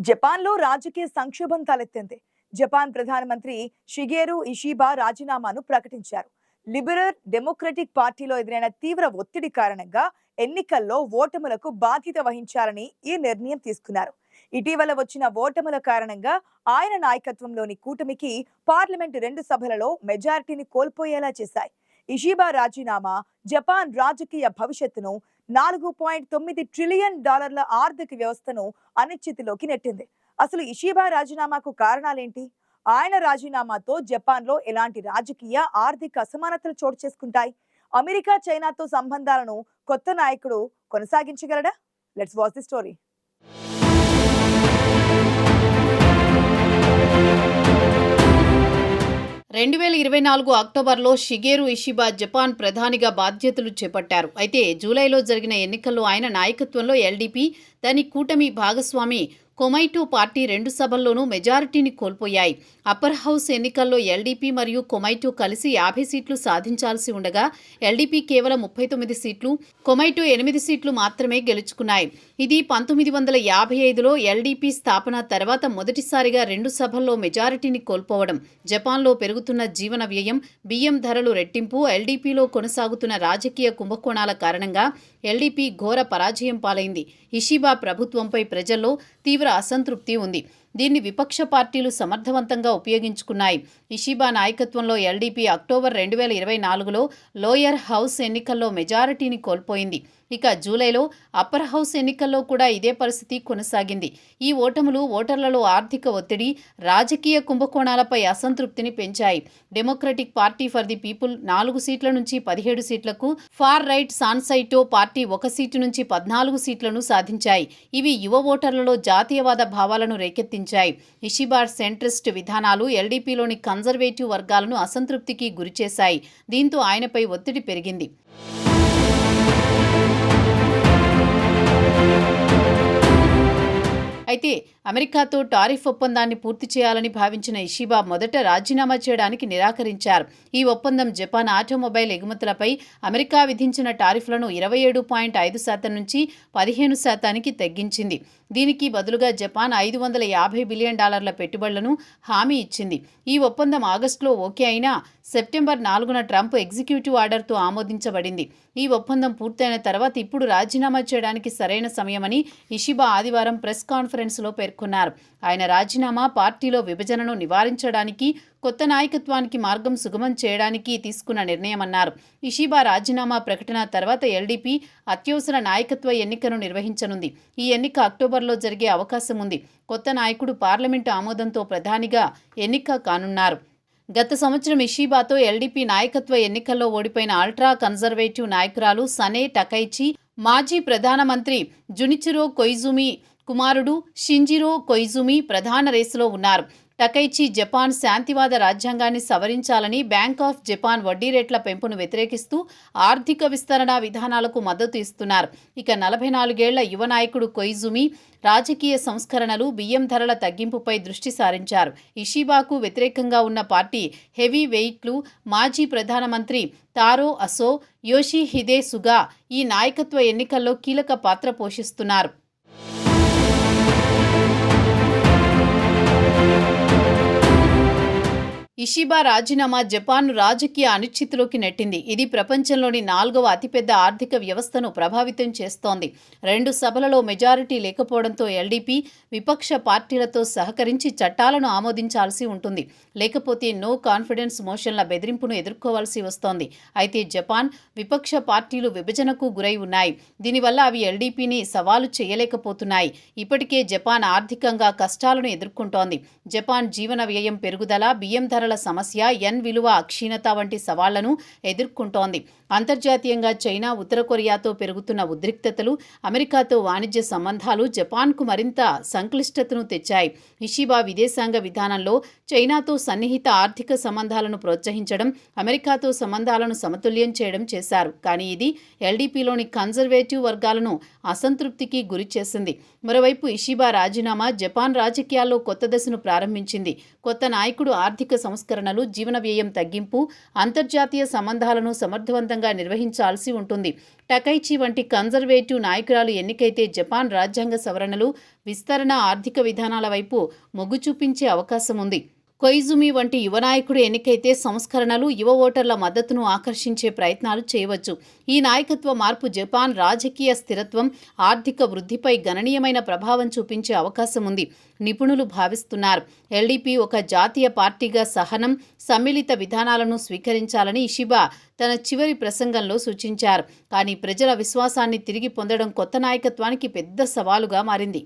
జపాన్లో రాజకీయ సంక్షోభం తలెత్తింది. జపాన్ ప్రధానమంత్రి షిగేరు ఇషిబా రాజీనామాను ప్రకటించారు. లిబరల్ డెమోక్రటిక్ పార్టీలో ఎదురైన తీవ్ర ఒత్తిడి కారణంగా ఎన్నికల్లో ఓటములకు బాధ్యత వహించాలని ఈ నిర్ణయం తీసుకున్నారు. ఇటీవల వచ్చిన ఓటముల కారణంగా ఆయన నాయకత్వంలోని కూటమికి పార్లమెంటు 2 సభలలో మెజారిటీని కోల్పోయేలా చేశాయి. ఇషిబా రాజీనామా జపాన్ రాజకీయ భవిష్యత్తును $4.9 ట్రిలియన్ ఆర్థిక వ్యవస్థను అనిశ్చితిలోకి నెట్టింది. అసలు ఇషిబా రాజీనామాకు కారణాలేంటి? ఆయన రాజీనామాతో జపాన్లో ఎలాంటి రాజకీయ ఆర్థిక అసమానతలు చోటు చేసుకుంటాయి? అమెరికా చైనాతో సంబంధాలను కొత్త నాయకుడు కొనసాగించగలడా? Let's watch the story. 2024 అక్టోబర్లో షిగేరు ఇషిబా జపాన్ ప్రధానిగా బాధ్యతలు చేపట్టారు. అయితే జూలైలో జరిగిన ఎన్నికల్లో ఆయన నాయకత్వంలో ఎల్డీపీ, దాని కూటమి భాగస్వామి కొమైటో పార్టీ 2 సభల్లోనూ మెజారిటీని కోల్పోయాయి. అప్పర్ హౌస్ ఎన్నికల్లో ఎల్డీపీ మరియు కొమైటో కలిసి 50 సీట్లు సాధించాల్సి ఉండగా ఎల్డీపీ కేవలం 39 సీట్లు, కొమైటో 8 సీట్లు మాత్రమే గెలుచుకున్నాయి. ఇది 1955లో ఎల్డీపీ స్థాపన తర్వాత మొదటిసారిగా 2 సభల్లో మెజారిటీని కోల్పోవడం. జపాన్లో పెరుగుతున్న జీవన వ్యయం, బియ్యం ధరలు రెట్టింపు, ఎల్డీపీలో కొనసాగుతున్న రాజకీయ కుంభకోణాల కారణంగా ఎల్డీపీ ఘోర పరాజయం పాలైంది. ఇషిబా ప్రభుత్వంపై ప్రజల్లో తీవ్ర అసంతృప్తి ఉంది. దీన్ని విపక్ష పార్టీలు సమర్థవంతంగా ఉపయోగించుకున్నాయి. ఇషిబా నాయకత్వంలో ఎల్డీపీ అక్టోబర్ 2024లో లోయర్ హౌస్ ఎన్నికల్లో మెజారిటీని కోల్పోయింది. ఇక జూలైలో అప్పర్ హౌస్ ఎన్నికల్లో కూడా ఇదే పరిస్థితి కొనసాగింది. ఈ ఓటములు ఓటర్లలో ఆర్థిక ఒత్తిడి, రాజకీయ కుంభకోణాలపై అసంతృప్తిని పెంచాయి. Democratic party for the people 4 సీట్ల నుంచి 17 సీట్లకు, ఫార్ రైట్ సాన్సైటో పార్టీ 1 సీటు నుంచి 14 సీట్లను సాధించాయి. ఇవి యువ ఓటర్లలో జాతీయవాద భావాలను రేకెత్తించాయి. ఇషిబా సెంట్రిస్ట్ విధానాలు ఎల్డీపీలోని కన్జర్వేటివ్ వర్గాలను అసంతృప్తికి గురిచేశాయి. దీంతో ఆయనపై ఒత్తిడి పెరిగింది. అయితే అమెరికాతో టారిఫ్ ఒప్పందాన్ని పూర్తి చేయాలని భావించిన ఇషిబా మొదట రాజీనామా చేయడానికి నిరాకరించారు. ఈ ఒప్పందం జపాన్ ఆటోమొబైల్ ఎగుమతులపై అమెరికా విధించిన టారిఫ్లను 27.5% నుంచి 15% తగ్గించింది. దీనికి బదులుగా జపాన్ $550 బిలియన్ పెట్టుబడులను హామీ ఇచ్చింది. ఈ ఒప్పందం ఆగస్టులో ఓకే అయినా సెప్టెంబర్ 4న ట్రంప్ ఎగ్జిక్యూటివ్ ఆర్డర్తో ఆమోదించబడింది. ఈ ఒప్పందం పూర్తయిన తర్వాత ఇప్పుడు రాజీనామా చేయడానికి సరైన సమయమని ఇషిబా ఆదివారం ప్రెస్ కాన్ఫరెన్స్లో పేర్కొన్నారు. ఆయన రాజీనామా పార్టీలో విభజనను నివారించడానికి, కొత్త నాయకత్వానికి మార్గం సుగమం చేయడానికి తీసుకున్న నిర్ణయమన్నారు. ఇషిబా రాజీనామా ప్రకటన తర్వాత ఎల్డీపీ అత్యవసర నాయకత్వ ఎన్నికను నిర్వహించనుంది. ఈ ఎన్నిక అక్టోబర్లో జరిగే అవకాశం ఉంది. కొత్త నాయకుడు పార్లమెంటు ఆమోదంతో ప్రధానిగా ఎన్నిక కానున్నారు. గత సంవత్సరం ఇషిబాతో ఎల్డీపీ నాయకత్వ ఎన్నికల్లో ఓడిపోయిన అల్ట్రా కన్జర్వేటివ్ నాయకురాలు సనే టకైచి, మాజీ ప్రధానమంత్రి జునిచిరో కొయిజుమి కుమారుడు షింజిరో కొయిజుమి ప్రధాన రేసులో ఉన్నారు. టకైచి జపాన్ శాంతివాద రాజ్యాంగాన్ని సవరించాలని, బ్యాంక్ ఆఫ్ జపాన్ వడ్డీ రేట్ల పెంపును వ్యతిరేకిస్తూ ఆర్థిక విస్తరణ విధానాలకు మద్దతు ఇస్తున్నారు. ఇక 44 ఏళ్ల యువ నాయకుడు కొయిజుమి రాజకీయ సంస్కరణలు, బియ్యం ధరల తగ్గింపుపై దృష్టి సారించారు. ఇషిబాకు వ్యతిరేకంగా ఉన్న పార్టీ హెవీ వెయిట్లు మాజీ ప్రధానమంత్రి తారో అసో, యోషిహిదే సుగా ఈ నాయకత్వ ఎన్నికల్లో కీలక పాత్ర పోషిస్తున్నారు. ఇషిబా రాజీనామా జపాన్ను రాజకీయ అనిశ్చితిలోకి నెట్టింది. ఇది ప్రపంచంలోని 4వ అతిపెద్ద ఆర్థిక వ్యవస్థను ప్రభావితం చేస్తోంది. 2 సభలలో మెజారిటీ లేకపోవడంతో ఎల్డీపీ విపక్ష పార్టీలతో సహకరించి చట్టాలను ఆమోదించాల్సి ఉంటుంది. లేకపోతే నో కాన్ఫిడెన్స్ మోషన్ల బెదిరింపును ఎదుర్కోవాల్సి వస్తోంది. అయితే జపాన్ విపక్ష పార్టీలు విభజనకు గురై ఉన్నాయి. దీనివల్ల అవి ఎల్డీపీని సవాలు చేయలేకపోతున్నాయి. ఇప్పటికే జపాన్ ఆర్థికంగా కష్టాలను ఎదుర్కొంటోంది. జపాన్ జీవన వ్యయం పెరుగుదల, బియ్యం ధరల సమస్య, యెన్ విలువ క్షీణత వంటి సవాళ్లను ఎదుర్కొంటోంది. అంతర్జాతీయంగా చైనా, ఉత్తర కొరియాతో పెరుగుతున్న ఉద్రిక్తతలు, అమెరికాతో వాణిజ్య సంబంధాలు జపాన్కు మరింత సంక్లిష్టతను తెచ్చాయి. ఇషిబా విదేశాంగ విధానంలో చైనాతో సన్నిహిత ఆర్థిక సంబంధాలను ప్రోత్సహించడం, అమెరికాతో సంబంధాలను సమతుల్యం చేయడం చేశారు. కానీ ఇది ఎల్డీపీలోని కన్జర్వేటివ్ వర్గాలను అసంతృప్తికి గురి చేసింది. మరోవైపు ఇషిబా రాజీనామా జపాన్ రాజకీయాల్లో కొత్త దశను ప్రారంభించింది. కొత్త నాయకుడు ఆర్థిక సంస్కరణలు, జీవన వ్యయం తగ్గింపు, అంతర్జాతీయ సంబంధాలను సమర్థవంతంగా స్వతంత్రంగా నిర్వహించాల్సి ఉంటుంది. టకైచి వంటి కన్జర్వేటివ్ నాయకురాలు ఎన్నికైతే జపాన్ రాజ్యాంగ సవరణలు, విస్తరణ, ఆర్థిక విధానాల వైపు మొగ్గు చూపించే అవకాశం ఉంది. కొయిజుమి వంటి యువ నాయకుడు ఎన్నికైతే సంస్కరణలు, యువ ఓటర్ల మద్దతును ఆకర్షించే ప్రయత్నాలు చేయవచ్చు. ఈ నాయకత్వ మార్పు జపాన్ రాజకీయ స్థిరత్వం, ఆర్థిక వృద్ధిపై గణనీయమైన ప్రభావం చూపించే అవకాశం ఉంది నిపుణులు భావిస్తున్నారు. ఎల్డీపీ ఒక జాతీయ పార్టీగా సహనం, సమ్మిళిత విధానాలను స్వీకరించాలని ఇషిబా తన చివరి ప్రసంగంలో సూచించారు. కానీ ప్రజల విశ్వాసాన్ని తిరిగి పొందడం కొత్త నాయకత్వానికి పెద్ద సవాలుగా మారింది.